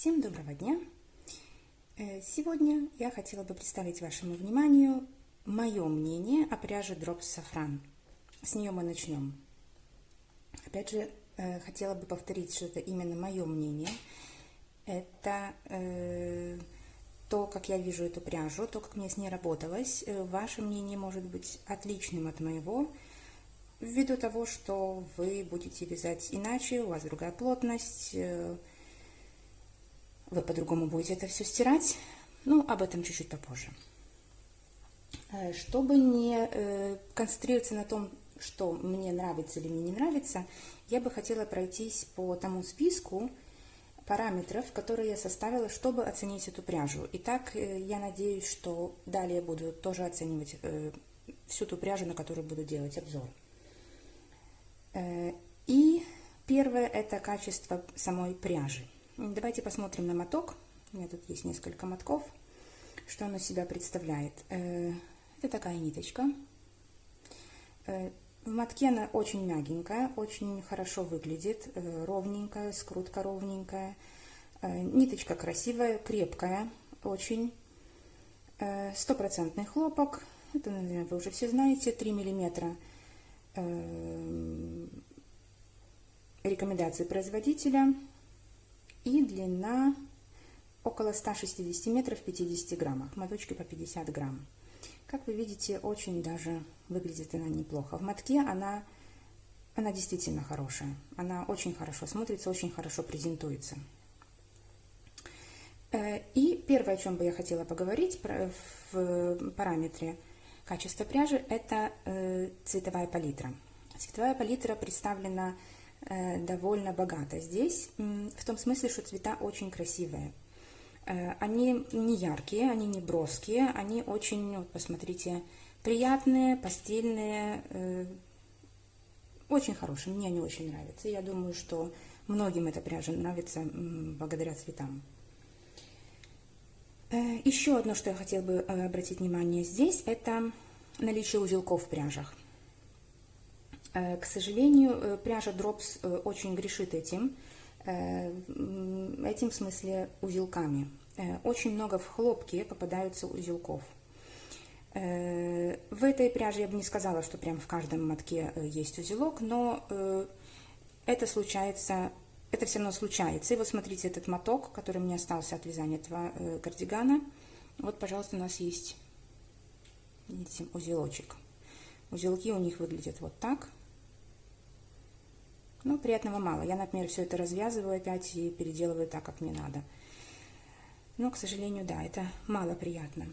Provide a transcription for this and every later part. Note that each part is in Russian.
Всем доброго дня! Сегодня я хотела бы представить вашему вниманию мое мнение о пряже Drops Safran. С нее мы начнем. Опять же, хотела бы повторить, что это именно мое мнение. Это то, как я вижу эту пряжу, то, как мне с ней работалось. Ваше мнение может быть отличным от моего, ввиду того, что вы будете вязать иначе, у вас другая плотность, вы по-другому будете это все стирать, но об этом чуть-чуть попозже. Чтобы не концентрироваться на том, что мне нравится или мне не нравится, я бы хотела пройтись по тому списку параметров, которые я составила, чтобы оценить эту пряжу. Итак, я надеюсь, что далее буду тоже оценивать всю ту пряжу, на которую буду делать обзор. И первое – это качество самой пряжи. Давайте посмотрим на моток. У меня тут есть несколько мотков, что он из себя представляет. Это такая ниточка. В мотке она очень мягенькая, очень хорошо выглядит, ровненькая, скрутка ровненькая. Ниточка красивая, крепкая, очень. 100% хлопок. Это, наверное, вы уже все знаете, 3 миллиметра. Рекомендации производителя. И длина около 160 метров в 50 граммах. Моточки по 50 грамм. Как вы видите, очень даже выглядит она неплохо. В мотке она действительно хорошая. Она очень хорошо смотрится, очень хорошо презентуется. И первое, о чем бы я хотела поговорить в параметре качества пряжи, это цветовая палитра. Цветовая палитра представлена довольно богато здесь, в том смысле, что цвета очень красивые. Они не яркие, они не броские, они очень, вот посмотрите, приятные, пастельные, очень хорошие, мне они очень нравятся. Я думаю, что многим эта пряжа нравится благодаря цветам. Еще одно, что я хотела бы обратить внимание здесь, это наличие узелков в пряжах. К сожалению, пряжа Drops очень грешит этим в смысле узелками. Очень много в хлопке попадаются узелков. В этой пряже я бы не сказала, что прям в каждом мотке есть узелок, но это случается, это все равно случается. И вот смотрите, этот моток, который мне остался от вязания этого кардигана. Вот, пожалуйста, у нас есть, видите, узелочек. Узелки у них выглядят вот так. Но приятного мало. Я, например, все это развязываю опять и переделываю так, как мне надо. Но, к сожалению, да, это мало приятно.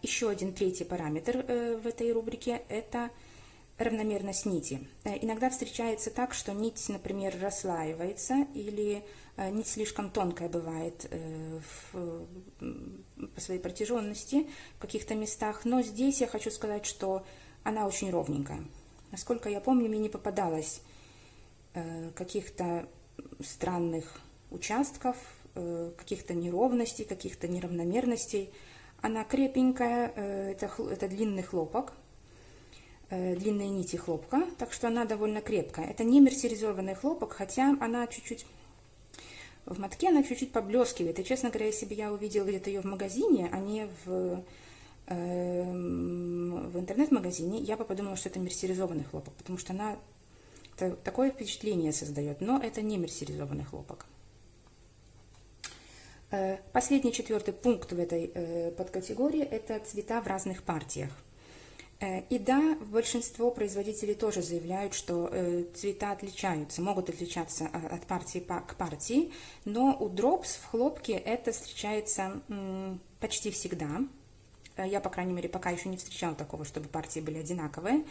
Еще один третий параметр в этой рубрике – это равномерность нити. Иногда встречается так, что нить, например, расслаивается или нить слишком тонкая бывает по своей протяженности в каких-то местах. Но здесь я хочу сказать, что она очень ровненькая. Насколько я помню, мне не попадалось каких-то странных участков, каких-то неровностей, каких-то неравномерностей. Она крепенькая, это длинный хлопок, длинные нити хлопка, так что она довольно крепкая. Это не мерсеризованный хлопок, хотя она чуть-чуть, в мотке она чуть-чуть поблескивает. И, честно говоря, если бы я увидела где-то ее в магазине, а не в интернет-магазине, я бы подумала, что это мерсеризованный хлопок, потому что она такое впечатление создает, но это не мерсеризованный хлопок. Последний, четвертый пункт в этой подкатегории – это цвета в разных партиях. И да, большинство производителей тоже заявляют, что цвета отличаются, могут отличаться от партии к партии, но у Drops в хлопке это встречается почти всегда. Я, по крайней мере, пока еще не встречала такого, чтобы партии были одинаковые.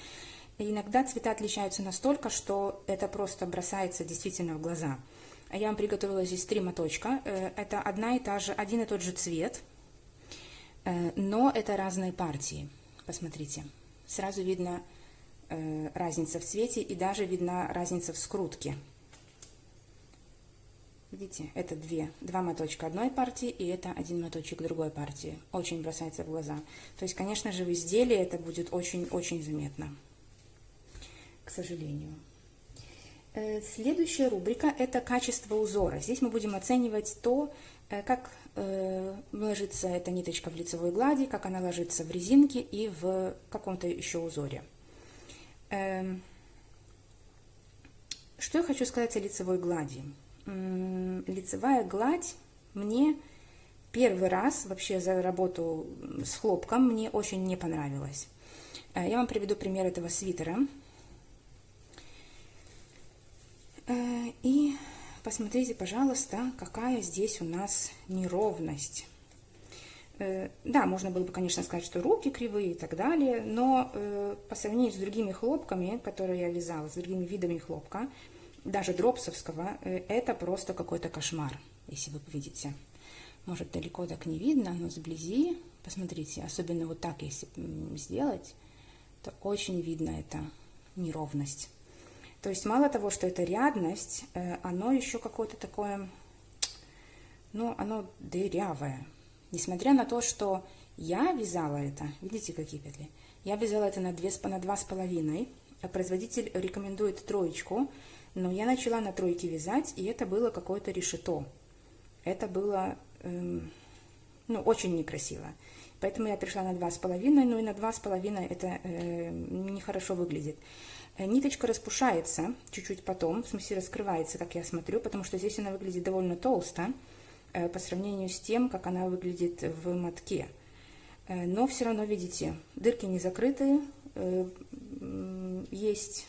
И иногда цвета отличаются настолько, что это просто бросается действительно в глаза. Я вам приготовила здесь 3 моточка. Это один и тот же цвет, но это разные партии. Посмотрите, сразу видно разница в цвете и даже видна разница в скрутке. Видите, это два моточка одной партии, и это один моточек другой партии. Очень бросается в глаза. То есть, конечно же, в изделии это будет очень-очень заметно, к сожалению. Следующая рубрика – это качество узора. Здесь мы будем оценивать то, как ложится эта ниточка в лицевой глади, как она ложится в резинке и в каком-то еще узоре. Что я хочу сказать о лицевой глади? Лицевая гладь мне первый раз вообще за работу с хлопком мне очень не понравилась. Я вам приведу пример этого свитера. И посмотрите, пожалуйста, какая здесь у нас неровность. Да, можно было бы, конечно, сказать, что руки кривые и так далее, но по сравнению с другими хлопками, которые я вязала, с другими видами хлопка, даже дропсовского, это просто какой-то кошмар, если вы видите. Может, далеко так не видно, но сблизи, посмотрите, особенно вот так, если сделать, то очень видно эта неровность. То есть мало того, что это рядность, оно еще какое-то такое, ну, оно дырявое. Несмотря на то, что я вязала это, видите, какие петли? Я вязала это на 2,5, а производитель рекомендует 3, но я начала на 3 вязать, и это было какое-то решето. Это было, ну, очень некрасиво. Поэтому я перешла на 2,5, но и на 2,5 это нехорошо выглядит. Ниточка распушается чуть-чуть потом, в смысле раскрывается, как я смотрю, потому что здесь она выглядит довольно толсто по сравнению с тем, как она выглядит в мотке. Но все равно, видите, дырки не закрыты, есть,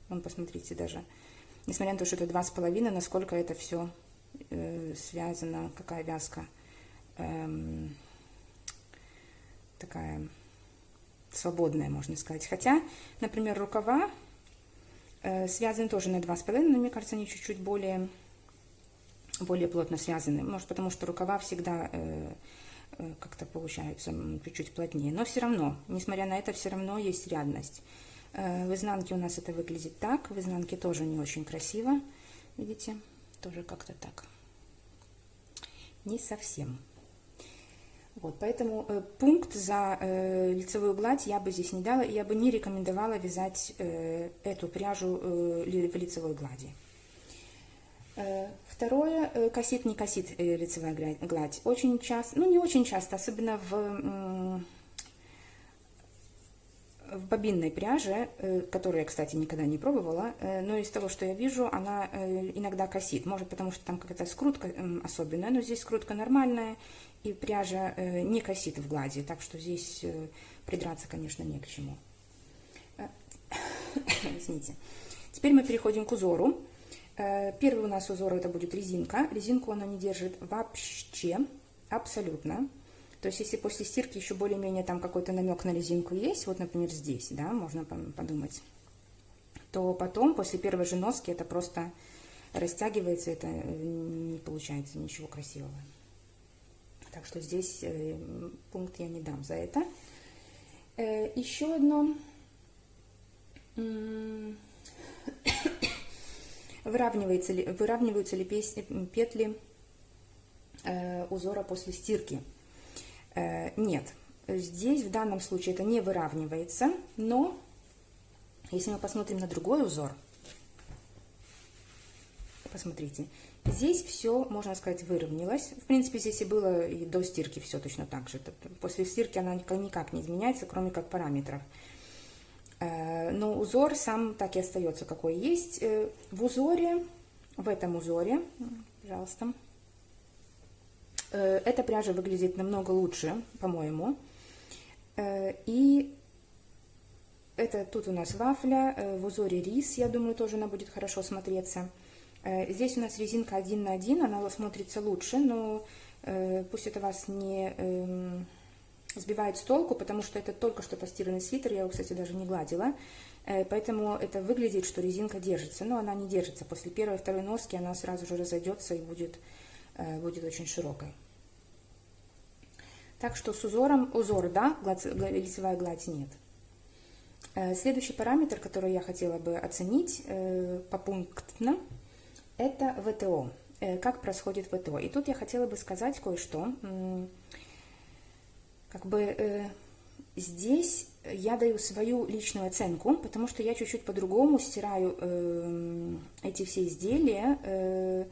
вон, посмотрите даже, несмотря на то, что это 2,5, насколько это все связано, какая вязка такая свободная, можно сказать. Хотя, например, рукава связаны тоже на 2,5, но мне кажется, они чуть-чуть более плотно связаны. Может, потому что рукава всегда как-то получаются чуть-чуть плотнее. Но все равно, несмотря на это, все равно есть рядность. В изнанке у нас это выглядит так. В изнанке тоже не очень красиво. Видите? Тоже как-то так. Не совсем. Вот, поэтому пункт за лицевую гладь я бы здесь не дала, и я бы не рекомендовала вязать эту пряжу в лицевой глади. Второе, косит, не косит лицевая гладь. Очень часто, ну не очень часто, особенно в бобинной пряже, которую я, кстати, никогда не пробовала, но из того, что я вижу, она иногда косит. Может, потому что там какая-то скрутка особенная, но здесь скрутка нормальная, и пряжа не косит в глади, так что здесь придраться, конечно, не к чему. Извините. Теперь мы переходим к узору. Первый у нас узор это будет резинка. Резинку она не держит вообще, абсолютно. То есть, если после стирки еще более-менее там какой-то намек на резинку есть, вот, например, здесь, да, можно подумать, то потом, после первой же носки, это просто растягивается, это не получается ничего красивого. Так что здесь пункт я не дам за это. Еще одно. Выравниваются ли петли узора после стирки? Нет, здесь в данном случае это не выравнивается, но если мы посмотрим на другой узор, посмотрите, здесь все, можно сказать, выровнялось. В принципе, здесь и было и до стирки все точно так же. После стирки она никак не изменяется, кроме как параметров. Но узор сам так и остается, какой есть. В этом узоре, пожалуйста, эта пряжа выглядит намного лучше, по-моему. И это тут у нас вафля, в узоре рис, я думаю, тоже она будет хорошо смотреться. Здесь у нас резинка 1 на 1, она смотрится лучше, но пусть это вас не сбивает с толку, потому что это только что постиранный свитер, я его, кстати, даже не гладила, поэтому это выглядит, что резинка держится, но она не держится. После первой и второй носки она сразу же разойдется и будет очень широкой. Так что с узором, да, лицевая гладь нет. Следующий параметр, который я хотела бы оценить попунктно, это ВТО. Как происходит ВТО. И тут я хотела бы сказать кое-что. Как бы здесь я даю свою личную оценку, потому что я чуть-чуть по-другому стираю эти все изделия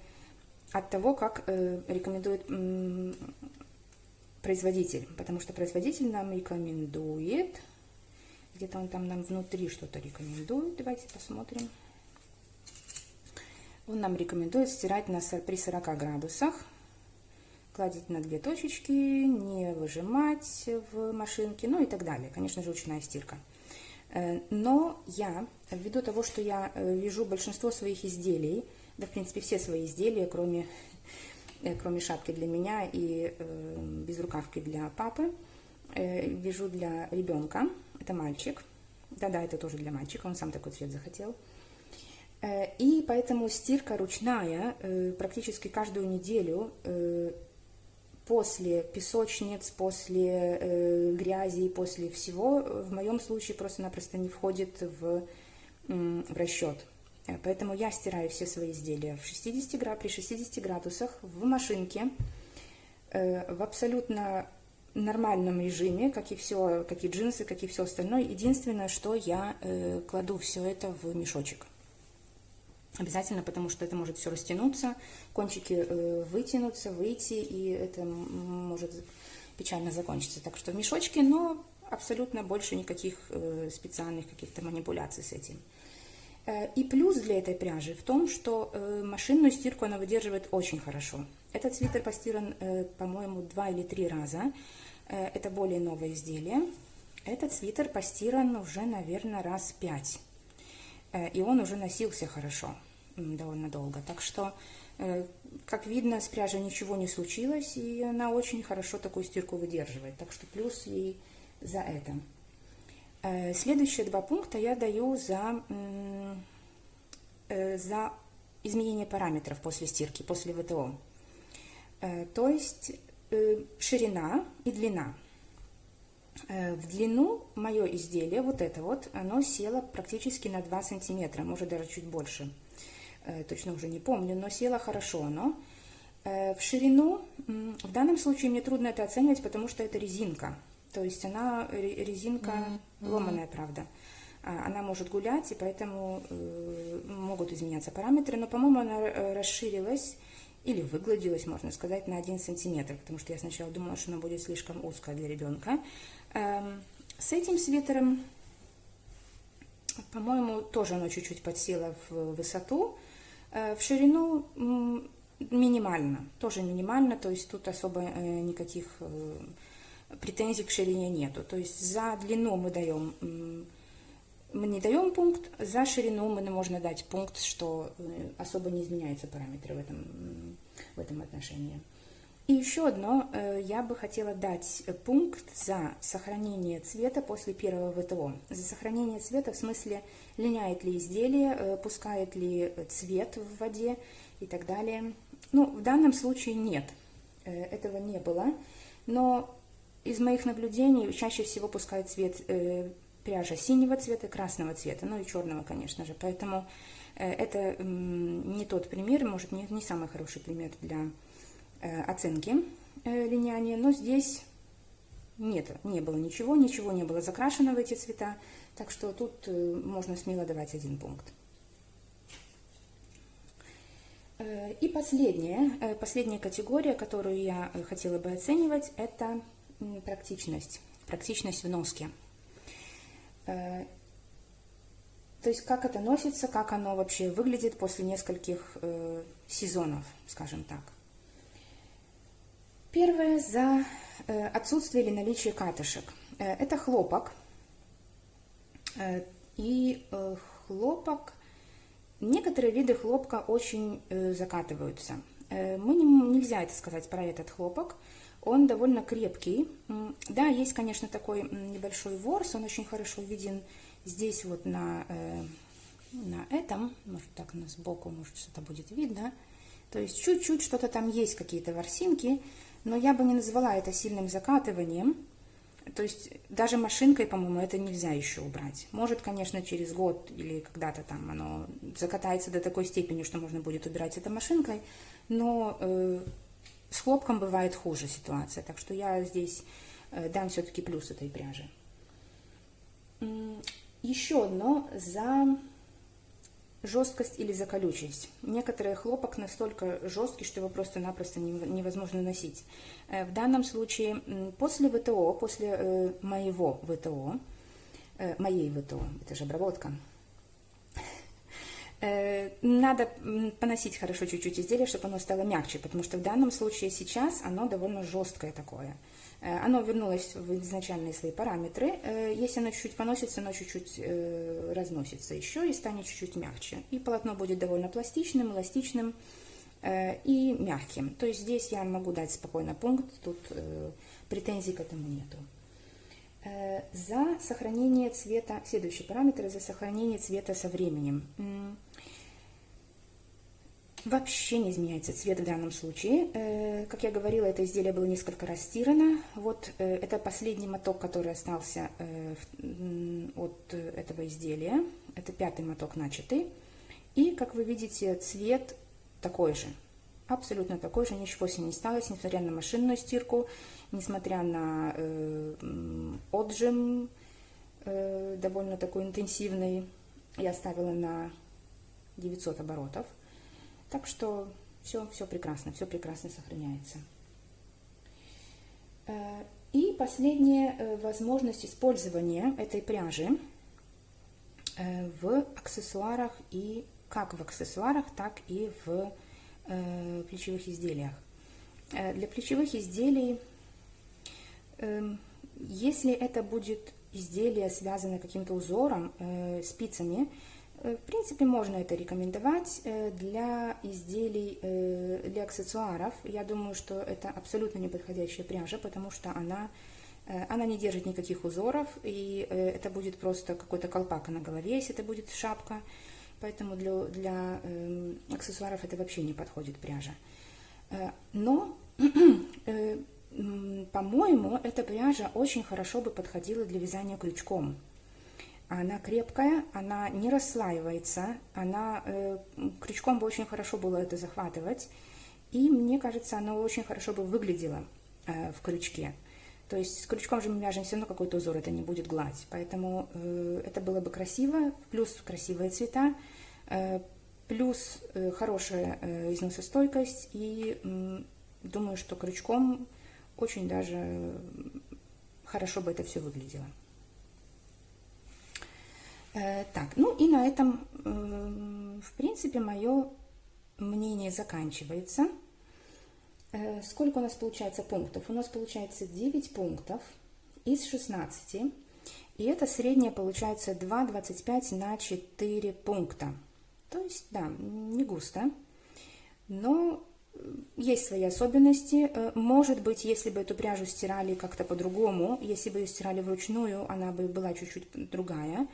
от того, как рекомендует производитель, потому что производитель нам рекомендует, где-то он там нам внутри что-то рекомендует, давайте посмотрим. Он нам рекомендует стирать при 40 градусах, кладить на 2 точечки, не выжимать в машинке, ну и так далее. Конечно же, ручная стирка. Но я, ввиду того, что я вяжу большинство своих изделий, да, в принципе, все свои изделия, кроме шапки для меня и безрукавки для папы, вяжу для ребенка, это мальчик, да-да, это тоже для мальчика, он сам такой цвет захотел. И поэтому стирка ручная практически каждую неделю после песочниц, после грязи, после всего, в моем случае просто-напросто не входит в расчет. Поэтому я стираю все свои изделия при 60 градусах в машинке, в абсолютно нормальном режиме, как и джинсы, как и все остальное. Единственное, что я кладу все это в мешочек. Обязательно, потому что это может все растянуться, кончики вытянуться, выйти, и это может печально закончиться. Так что в мешочке, но абсолютно больше никаких специальных каких-то манипуляций с этим. И плюс для этой пряжи в том, что машинную стирку она выдерживает очень хорошо. Этот свитер постиран, по-моему, 2 или 3 раза. Это более новое изделие. Этот свитер постиран уже, наверное, раз 5. И он уже носился хорошо, довольно долго. Так что, как видно, с пряжей ничего не случилось, и она очень хорошо такую стирку выдерживает. Так что плюс ей за это. Следующие 2 пункта я даю за изменение параметров после стирки, после ВТО. То есть ширина и длина. В длину мое изделие, вот это вот, оно село практически на 2 сантиметра, может даже чуть больше. Точно уже не помню, но село хорошо оно. В ширину, в данном случае мне трудно это оценивать, потому что это резинка. То есть она резинка ломаная, правда. Она может гулять, и поэтому могут изменяться параметры. Но, по-моему, она расширилась или выгладилась, можно сказать, на 1 сантиметр. Потому что я сначала думала, что она будет слишком узкая для ребенка. С этим свитером, по-моему, тоже оно чуть-чуть подсело в высоту. В ширину минимально, тоже минимально. То есть тут особо никаких претензий к ширине нету. То есть за длину мы не даем пункт, за ширину можно дать пункт, что особо не изменяются параметры в этом отношении. И еще одно, я бы хотела дать пункт за сохранение цвета после первого ВТО. За сохранение цвета в смысле, линяет ли изделие, пускает ли цвет в воде и так далее. Ну, в данном случае нет, этого не было, но из моих наблюдений чаще всего пускает цвет пряжа синего цвета, красного цвета, ну и черного, конечно же. Поэтому это не тот пример, может, не самый хороший пример для оценки линяния, но здесь не было ничего не было закрашено в эти цвета, так что тут можно смело давать 1 пункт. И последняя категория, которую я хотела бы оценивать, это практичность в носке. То есть как это носится, как оно вообще выглядит после нескольких сезонов, скажем так. Первое, за отсутствие или наличие катышек. Это хлопок. И хлопок, некоторые виды хлопка очень закатываются. Нельзя это сказать про этот хлопок. Он довольно крепкий. Да, есть, конечно, такой небольшой ворс, он очень хорошо виден здесь вот на этом, может так сбоку, может что-то будет видно. То есть чуть-чуть что-то там есть, какие-то ворсинки, но я бы не назвала это сильным закатыванием. То есть даже машинкой, по-моему, это нельзя еще убрать. Может, конечно, через год или когда-то там оно закатается до такой степени, что можно будет убирать это машинкой, но с хлопком бывает хуже ситуация, так что я здесь дам все-таки плюс этой пряжи. Еще одно, за жесткость или заколючесть. Некоторые хлопок настолько жесткий, что его просто-напросто невозможно носить. В данном случае после ВТО, после моего ВТО, моей ВТО, это же обработка, надо поносить хорошо чуть-чуть изделие, чтобы оно стало мягче, потому что в данном случае сейчас оно довольно жесткое такое. Оно вернулось в изначальные свои параметры. Если оно чуть-чуть поносится, оно чуть-чуть разносится еще и станет чуть-чуть мягче. И полотно будет довольно пластичным, эластичным и мягким. То есть здесь я могу дать спокойно пункт, тут претензий к этому нету. За сохранение цвета, следующий параметр, за сохранение цвета со временем. Вообще не изменяется цвет в данном случае. Как я говорила, это изделие было несколько раз стирано. Вот это последний моток, который остался от этого изделия. Это 5-й моток начатый. И, как вы видите, цвет такой же. Абсолютно такой же, ничего с ним не сталось, несмотря на машинную стирку, несмотря на отжим довольно такой интенсивный. Я ставила на 900 оборотов. Так что все прекрасно сохраняется. И последняя возможность использования этой пряжи в аксессуарах, и как в аксессуарах, так и в плечевых изделиях. Для плечевых изделий, если это будет изделие, связанное каким-то узором, спицами, в принципе, можно это рекомендовать. Для изделий, для аксессуаров, я думаю, что это абсолютно неподходящая пряжа, потому что она не держит никаких узоров, и это будет просто какой-то колпак на голове, если это будет шапка. Поэтому для аксессуаров это вообще не подходит пряжа. Но, по-моему, эта пряжа очень хорошо бы подходила для вязания крючком. Она крепкая, она не расслаивается, крючком бы очень хорошо было это захватывать. И мне кажется, она очень хорошо бы выглядела в крючке. То есть с крючком же мы вяжем все равно какой-то узор, это не будет гладь. Поэтому это было бы красиво, плюс красивые цвета, плюс хорошая износостойкость. И думаю, что крючком очень даже хорошо бы это все выглядело. Так, ну и на этом, в принципе, мое мнение заканчивается. Сколько у нас получается пунктов? У нас получается 9 пунктов из 16. И это среднее получается 2,25 на 4 пункта. То есть, да, не густо. Но есть свои особенности. Может быть, если бы эту пряжу стирали как-то по-другому, если бы ее стирали вручную, она бы была чуть-чуть другая.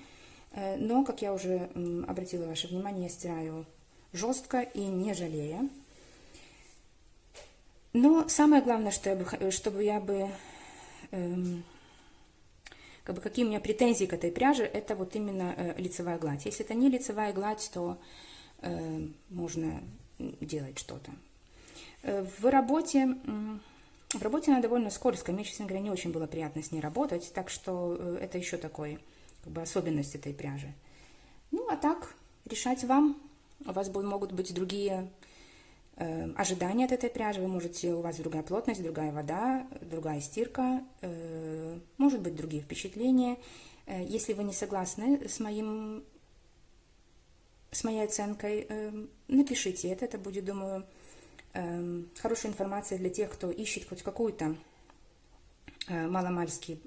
Но, как я уже обратила ваше внимание, я стираю жестко и не жалея. Но самое главное, какие у меня претензии к этой пряже, это вот именно лицевая гладь. Если это не лицевая гладь, то можно делать что-то. В работе она довольно скользкая. Мне, честно говоря, не очень было приятно с ней работать, так что это еще такой особенность этой пряжи. Ну, а так, решать вам. У вас могут быть другие ожидания от этой пряжи. У вас другая плотность, другая вода, другая стирка, может быть, другие впечатления. Если вы не согласны с моей оценкой, напишите это. Это будет, думаю, хорошая информация для тех, кто ищет хоть какую-то маломальски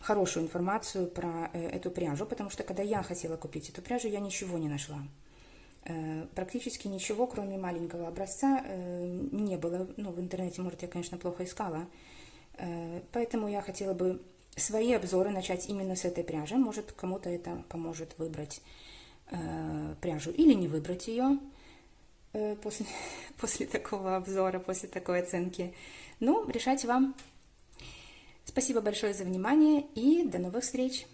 хорошую информацию про эту пряжу, потому что когда я хотела купить эту пряжу, я ничего не нашла. Практически ничего, кроме маленького образца, не было. Ну, в интернете, может, я, конечно, плохо искала. Поэтому я хотела бы свои обзоры начать именно с этой пряжи. Может, кому-то это поможет выбрать пряжу или не выбрать ее после такого обзора, после такой оценки. Ну, решать вам. Спасибо большое за внимание и до новых встреч!